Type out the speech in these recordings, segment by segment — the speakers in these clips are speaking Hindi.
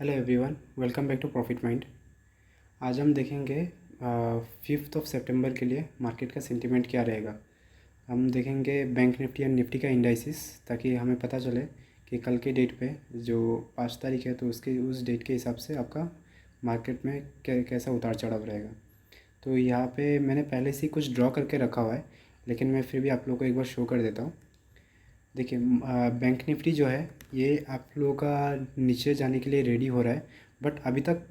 Hello everyone, welcome back to Profit Mind. आज हम देखेंगे 5 सितंबर के लिए मार्केट का सेंटीमेंट क्या रहेगा। हम देखेंगे बैंक निफ्टी एंड निफ्टी का इंडाइसिस, ताकि हमें पता चले कि कल के डेट पे जो 5 तारीख है तो उस डेट के हिसाब से आपका मार्केट में कैसा उतार चढ़ाव रहेगा। तो यहाँ पे मैंने पहले से ही कुछ ड्रॉ करके रखा हुआ है, लेकिन मैं फिर भी आप लोगों को एक बार शो कर देता हूँ। देखिए, बैंक निफ्टी जो है ये आप लोगों का नीचे जाने के लिए रेडी हो रहा है, बट अभी तक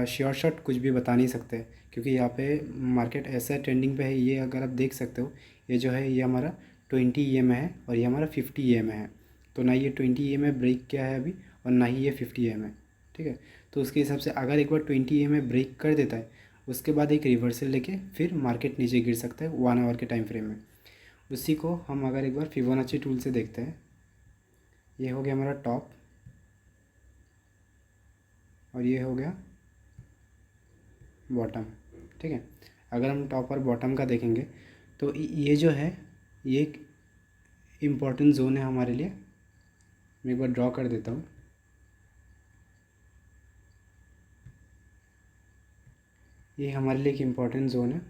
श्योर शॉट कुछ भी बता नहीं सकते, क्योंकि यहाँ पे मार्केट ऐसा ट्रेंडिंग पे है। ये अगर आप देख सकते हो, ये जो है ये हमारा 20 EMA है और ये हमारा 50 EMA है। तो ना ये 20 EMA ब्रेक किया है अभी, और ना ही ये 50 EMA। ठीक है, तो उसके हिसाब से अगर एक बार 20 EMA ब्रेक कर देता है, उसके बाद एक रिवर्सल लेके फिर मार्केट नीचे गिर सकता है 1 आवर के टाइम फ्रेम में। उसी को हम अगर एक बार फिबोनाची टूल से देखते हैं, ये हो गया हमारा टॉप और ये हो गया बॉटम। ठीक है, अगर हम टॉप और बॉटम का देखेंगे तो ये जो है ये एक इम्पॉर्टेंट जोन है हमारे लिए। मैं एक बार ड्रॉ कर देता हूँ। ये हमारे लिए एक इम्पॉर्टेंट जोन है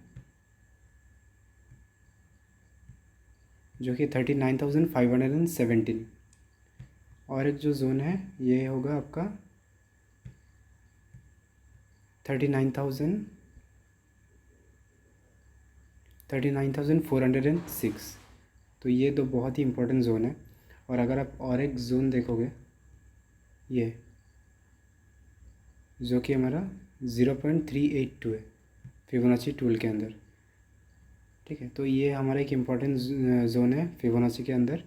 जो कि 39,517। और एक जो जोन है ये होगा आपका 39,406। तो ये दो बहुत ही इम्पोर्टेंट जोन है। और अगर आप और एक जोन देखोगे, ये जो कि हमारा 0.382 है फिबोनाची टूल के अंदर। ठीक है, तो ये हमारा एक इम्पॉर्टेंट जोन है फिबोनाची के अंदर।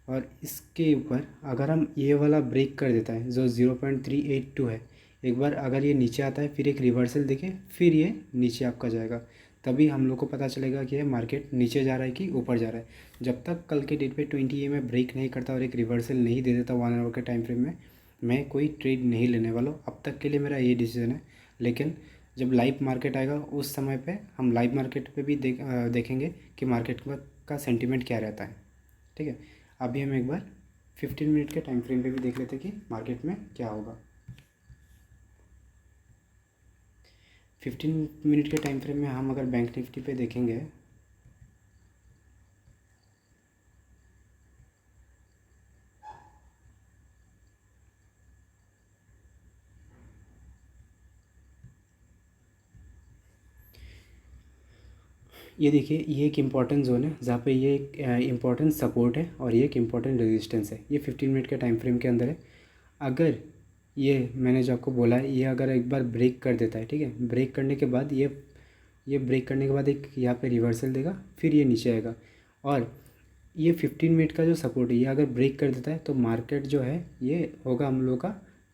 और इसके ऊपर अगर हम ये वाला ब्रेक कर देता है जो 0.382 है, एक बार अगर ये नीचे आता है फिर एक रिवर्सल देके फिर ये नीचे आपका जाएगा, तभी हम लोग को पता चलेगा कि ये मार्केट नीचे जा रहा है कि ऊपर जा रहा है। जब तक कल के डेट पे 20 EMA ब्रेक नहीं करता और एक रिवर्सल नहीं दे देता 1 आवर के टाइम फ्रेम में, मैं कोई ट्रेड नहीं लेने वाला हूँ। अब तक के लिए मेरा ये डिसीजन है। लेकिन जब लाइव मार्केट आएगा उस समय पे हम लाइव मार्केट पे भी देखेंगे कि मार्केट का सेंटीमेंट क्या रहता है। ठीक है, अभी हम एक बार 15 मिनट के टाइम फ्रेम पे भी देख लेते हैं कि मार्केट में क्या होगा। 15 मिनट के टाइम फ्रेम में हम अगर बैंक निफ्टी पे देखेंगे, ये देखिए ये एक इम्पॉर्टेंट जोन है जहाँ पे ये एक इम्पॉर्टेंट सपोर्ट है और ये एक इम्पॉर्टेंट रेजिस्टेंस है। ये 15 मिनट के टाइम फ्रेम के अंदर है। अगर ये मैंने जो आपको बोला है, ये अगर एक बार ब्रेक कर देता है, ठीक है, ब्रेक करने के बाद ये ब्रेक करने के बाद एक यहाँ पे रिवर्सल देगा, फिर ये नीचे आएगा। और ये 15 मिनट का जो सपोर्ट है, ये अगर ब्रेक कर देता है तो मार्केट जो है ये होगा हम लोग का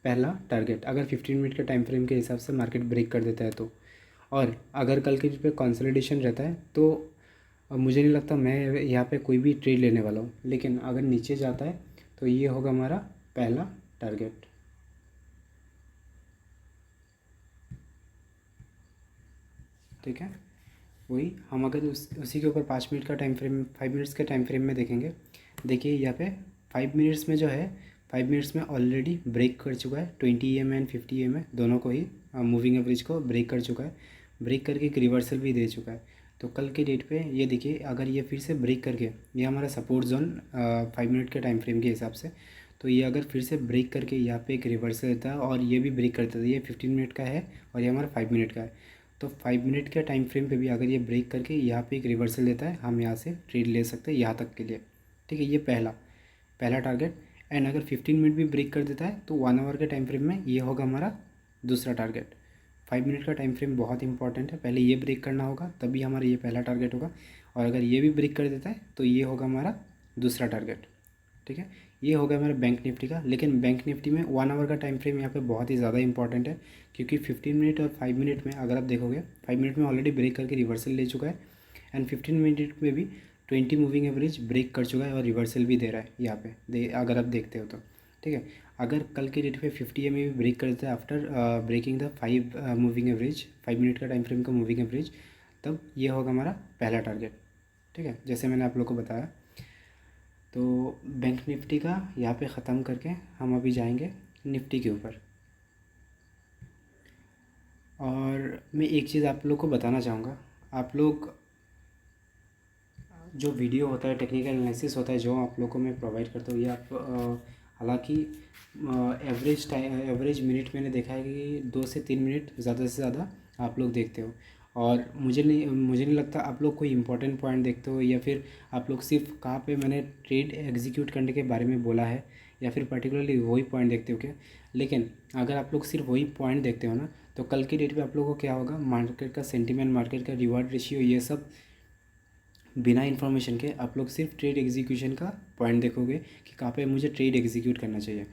पहला टारगेट, अगर 15 मिनट के टाइम फ्रेम के हिसाब से मार्केट ब्रेक कर देता है तो। और अगर कल के पे कंसोलिडेशन रहता है तो मुझे नहीं लगता मैं यहाँ पे कोई भी ट्रेड लेने वाला हूँ। लेकिन अगर नीचे जाता है तो ये होगा हमारा पहला टारगेट। ठीक है, वही हम अगर उसी के ऊपर 5 मिनट का टाइम फ्रेम 5 मिनट्स के टाइम फ्रेम में देखेंगे, देखिए यहाँ पे 5 मिनट्स में जो है 5 मिनट्स में ऑलरेडी ब्रेक कर चुका है 20 EMA एंड 50 EMA दोनों को ही, मूविंग एवरेज को ब्रेक कर चुका है। ब्रेक करके एक रिवर्सल भी दे चुका है। तो कल के डेट पे ये देखिए, अगर ये फिर से ब्रेक करके, ये हमारा सपोर्ट जोन 5 मिनट के टाइम फ्रेम के हिसाब से, तो ये अगर फिर से ब्रेक करके यहाँ पे एक रिवर्सल देता है और ये भी ब्रेक करता है, ये 15 मिनट का है और ये हमारा 5 मिनट का है। तो 5 मिनट के टाइम फ्रेम पे भी अगर ये ब्रेक करके यहाँ पे एक रिवर्सल देता है, हम यहाँ से ट्रेड ले सकते हैं यहाँ तक के लिए। ठीक है, ये पहला पहला टारगेट। एंड अगर 15 मिनट भी ब्रेक कर देता है तो 1 आवर के टाइम फ्रेम में ये होगा हमारा दूसरा टारगेट। 5 मिनट का टाइम फ्रेम बहुत इंपॉर्टेंट है, पहले ये ब्रेक करना होगा तभी हमारा ये पहला टारगेट होगा। और अगर ये भी ब्रेक कर देता है तो ये होगा हमारा दूसरा टारगेट। ठीक है, ये हो गया हमारा बैंक निफ्टी का। लेकिन बैंक निफ्टी में 1 आवर का टाइम फ्रेम यहाँ पे बहुत ही ज़्यादा इंपॉर्टेंट है, क्योंकि 15 मिनट और 5 मिनट में अगर आप देखोगे, 5 मिनट में ऑलरेडी ब्रेक करके रिवर्सल ले चुका है एंड 15 मिनट में भी 20 मूविंग एवरेज ब्रेक कर चुका है और रिवर्सल भी दे रहा है यहाँ पे अगर आप देखते हो तो। ठीक है, अगर कल के डेट पे 50 EMA भी ब्रेक कर देता है after breaking the 5 moving average, 5 minute का टाइम फ्रेम का मूविंग एवरेज, तब ये होगा हमारा पहला टारगेट। ठीक है, जैसे मैंने आप लोग को बताया। तो बैंक निफ्टी का यहाँ पे ख़त्म करके हम अभी जाएंगे निफ्टी के ऊपर। और मैं एक चीज़ आप लोग को बताना चाहूँगा, आप लोग जो वीडियो होता है, टेक्निकल एनालिसिस होता है जो आप लोग को मैं प्रोवाइड करता हूँ, ये आप हालांकि एवरेज मिनट मैंने देखा है कि 2 से 3 मिनट ज़्यादा से ज़्यादा आप लोग देखते हो। और मुझे नहीं लगता आप लोग कोई इंपॉर्टेंट पॉइंट देखते हो, या फिर आप लोग सिर्फ कहाँ पे मैंने ट्रेड एग्जीक्यूट करने के बारे में बोला है या फिर पर्टिकुलरली वही पॉइंट देखते हो क्या। लेकिन अगर आप लोग सिर्फ वही पॉइंट देखते हो ना, तो कल की डेट पे आप लोगों को क्या होगा, मार्केट का सेंटीमेंट, मार्केट का रिवार्ड रेशियो, ये सब बिना इन्फॉर्मेशन के आप लोग सिर्फ ट्रेड एग्जीक्यूशन का पॉइंट देखोगे कि कहाँ पे मुझे ट्रेड एग्जीक्यूट करना चाहिए।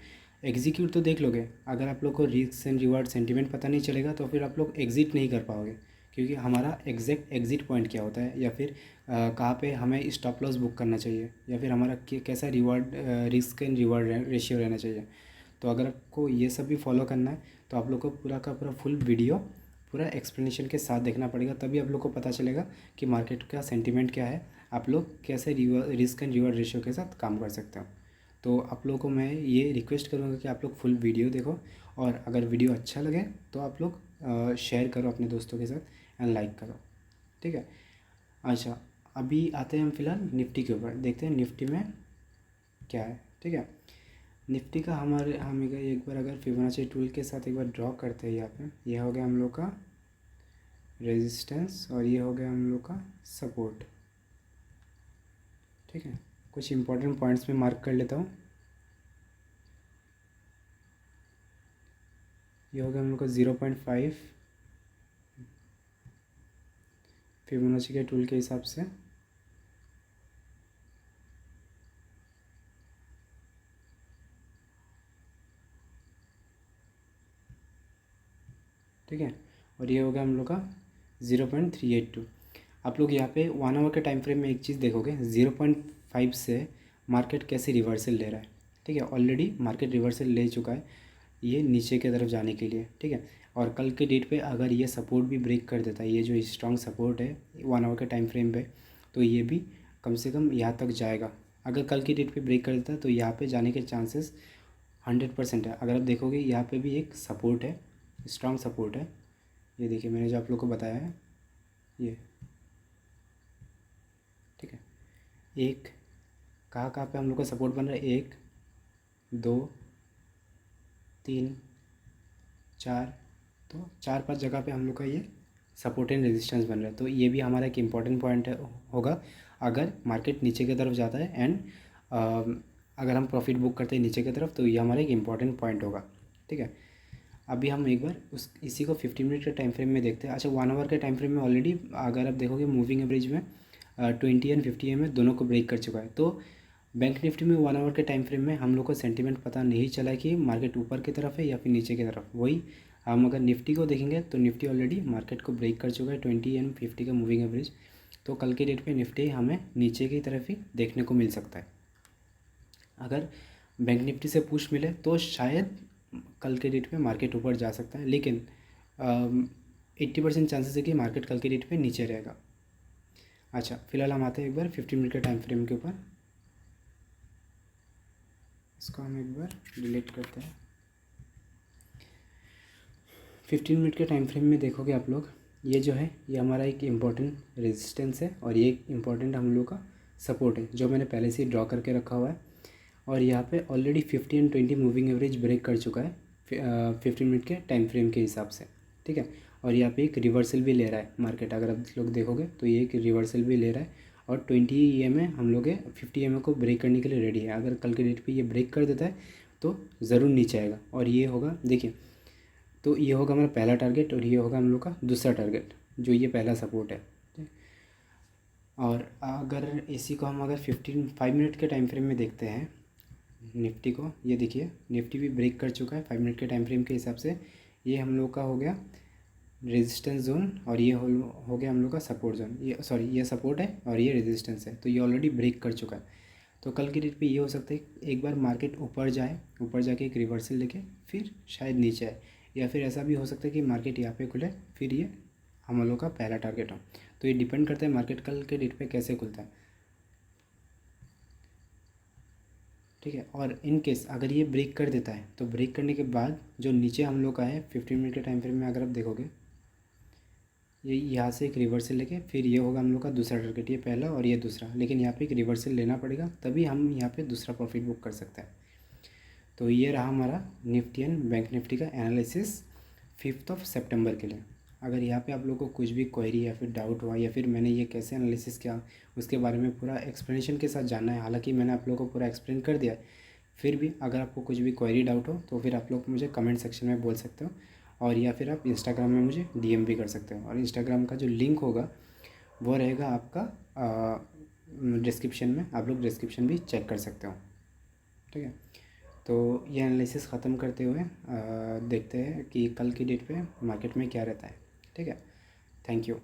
एग्जीक्यूट तो देख लोगे, अगर आप लोग को रिस्क एंड रिवार्ड सेंटीमेंट पता नहीं चलेगा तो फिर आप लोग एग्जिट नहीं कर पाओगे, क्योंकि हमारा एग्जैक्ट एग्जिट पॉइंट क्या होता है, या फिर कहाँ पे हमें स्टॉप लॉस बुक करना चाहिए, या फिर हमारा कैसा reward risk and reward ratio रहना चाहिए। तो अगर आपको ये सब भी फॉलो करना है तो आप लोग को पूरा का पूरा फुल वीडियो पूरा एक्सप्लेनेशन के साथ देखना पड़ेगा, तभी आप लोग को पता चलेगा कि मार्केट का सेंटीमेंट क्या है, आप लोग कैसे रिस्क एंड रिवार्ड रेशियो के साथ काम कर सकते हो। तो आप लोगों को मैं ये रिक्वेस्ट करूँगा कि आप लोग फुल वीडियो देखो, और अगर वीडियो अच्छा लगे तो आप लोग शेयर करो अपने दोस्तों के साथ एंड लाइक करो, ठीक है। अच्छा, अभी आते हैं हम फिलहाल निफ्टी के ऊपर, देखते हैं निफ्टी में क्या है, ठीक है। निफ्टी का हम एक बार अगर फिबोनाची टूल के साथ एक बार ड्रॉ करते हैं, यहाँ पे यह हो गया हम लोग का रेजिस्टेंस और ये हो गया हम लोग का सपोर्ट, ठीक है। कुछ इंपॉर्टेंट पॉइंट्स में मार्क कर लेता हूँ। ये हो गया हम लोग का 0.5 फिबोनाची के टूल के हिसाब से, ठीक है। और ये हो गया हम लोग का 0.382। आप लोग यहाँ पे 1 आवर के टाइम फ्रेम में एक चीज़ देखोगे, 0.5 से मार्केट कैसे रिवर्सल ले रहा है, ठीक है। ऑलरेडी मार्केट रिवर्सल ले चुका है ये नीचे की तरफ जाने के लिए, ठीक है। और कल के डेट पे अगर ये सपोर्ट भी ब्रेक कर देता है, ये जो स्ट्रॉन्ग सपोर्ट है 1 आवर के टाइम फ्रेम पे, तो ये भी कम से कम यहाँ तक जाएगा। अगर कल की डेट पे ब्रेक कर देता है तो यहाँ पे जाने के चांसेस 100% है। अगर आप देखोगे यहाँ पे भी एक सपोर्ट है, स्ट्रॉन्ग सपोर्ट है, ये देखिए मैंने जो आप लोग को बताया है ये, ठीक है। एक कहाँ कहाँ पे हम लोग का सपोर्ट बन रहा है, 1 2 3 4, तो 4-5 जगह पे हम लोग का ये सपोर्ट एंड रेजिस्टेंस बन रहा है। तो ये भी हमारा एक इम्पॉर्टेंट पॉइंट होगा अगर मार्केट नीचे की तरफ जाता है, एंड अगर हम प्रॉफिट बुक करते हैं नीचे की तरफ, तो ये हमारा एक इम्पॉर्टेंट पॉइंट होगा, ठीक है। अभी हम एक बार इसी को 15 मिनट के टाइम फ्रेम में देखते हैं। अच्छा, 1 आवर के टाइम फ्रेम में ऑलरेडी अगर आप देखोगे मूविंग एवरेज में 20 एंड 50 में दोनों को ब्रेक कर चुका है। तो बैंक निफ्टी में 1 आवर के टाइम फ्रेम में हम लोग को सेंटीमेंट पता नहीं चला कि मार्केट ऊपर की तरफ है या फिर नीचे की तरफ। वही हम अगर निफ्टी को देखेंगे तो निफ्टी ऑलरेडी मार्केट को ब्रेक कर चुका है 20 एंड 50 का मूविंग एवरेज। तो कल के डेट पे निफ्टी हमें नीचे की तरफ ही देखने को मिल सकता है। अगर बैंक निफ्टी से पुश मिले तो शायद कल के डेट पे मार्केट ऊपर जा सकता है, लेकिन 80% चांसेस है कि मार्केट कल के डेट पे नीचे रहेगा। अच्छा, फिलहाल हम आते हैं एक बार 15 मिनट के टाइम फ्रेम के ऊपर। इसको हम एक बार डिलीट करते हैं। 15 मिनट के टाइम फ्रेम में देखोगे आप लोग, ये जो है ये हमारा एक इम्पॉर्टेंट रेजिस्टेंस है और ये एक इम्पॉर्टेंट हम लोग का सपोर्ट है जो मैंने पहले से ड्रॉ करके रखा हुआ है। और यहाँ पे already 50 and 20 moving average break कर चुका है 15 मिनट के टाइम फ्रेम के हिसाब से, ठीक है। और यहाँ पे एक रिवर्सल भी ले रहा है मार्केट, अगर आप लोग देखोगे तो ये एक रिवर्सल भी ले रहा है। और 20 EMA हम लोग 50 EMA को ब्रेक करने के लिए रेडी है। अगर कल के डेट पे ये ब्रेक कर देता है तो ज़रूर नीचे आएगा, और ये होगा, देखिए, तो ये होगा हमारा पहला टारगेट और ये होगा हम लोग का दूसरा टारगेट, जो ये पहला सपोर्ट है। और अगर इसी को हम अगर 5 मिनट के टाइम फ्रेम में देखते हैं निफ्टी को, ये देखिए निफ्टी भी ब्रेक कर चुका है 5 मिनट के टाइम फ्रेम के हिसाब से। ये हम लोग का हो गया रेजिस्टेंस जोन और ये हो गया हम लोग का सपोर्ट जोन। ये सॉरी, ये सपोर्ट है और ये रेजिस्टेंस है, तो ये ऑलरेडी ब्रेक कर चुका है। तो कल की डेट पे ये हो सकता है एक बार मार्केट ऊपर जाए, ऊपर जाके एक रिवर्सल लेके फिर शायद नीचे आए, या फिर ऐसा भी हो सकता है कि मार्केट यहाँ पे खुले फिर ये हम लोग का पहला टारगेट हो। तो ये डिपेंड करता है मार्केट कल के डेट पे कैसे खुलता है, ठीक है। और इन केस अगर ये ब्रेक कर देता है तो ब्रेक करने के बाद जो नीचे हम लोग का है 15 मिनट के टाइम फ्रेम में अगर आप देखोगे, ये यहाँ से एक रिवर्सल लेके फिर ये होगा हम लोग का दूसरा टारगेट, ये पहला और ये दूसरा, लेकिन यहाँ पे एक रिवर्सल लेना पड़ेगा तभी हम यहाँ पे दूसरा प्रॉफिट बुक कर सकते हैं। तो ये रहा हमारा निफ्टी एंड बैंक निफ्टी का एनालिसिस 5 सितंबर के लिए। अगर यहाँ पे आप लोगों को कुछ भी क्वेरी या फिर डाउट हुआ या फिर मैंने ये कैसे एनालिसिस किया उसके बारे में पूरा एक्सप्लेनेशन के साथ जानना है, हालांकि मैंने आप लोगों को पूरा एक्सप्लेन कर दिया है, फिर भी अगर आपको कुछ भी क्वेरी डाउट हो तो फिर आप लोग मुझे कमेंट सेक्शन में बोल सकते हो, और या फिर आप इंस्टाग्राम में मुझे डीएम भी कर सकते हो। और इंस्टाग्राम का जो लिंक होगा वो रहेगा आपका डिस्क्रिप्शन में, आप लोग डिस्क्रिप्शन भी चेक कर सकते हो। ठीक है, तो ये एनालिसिस ख़त्म करते हुए देखते हैं कि कल की डेट पे मार्केट में क्या रहता है। ठीक है, थैंक यू।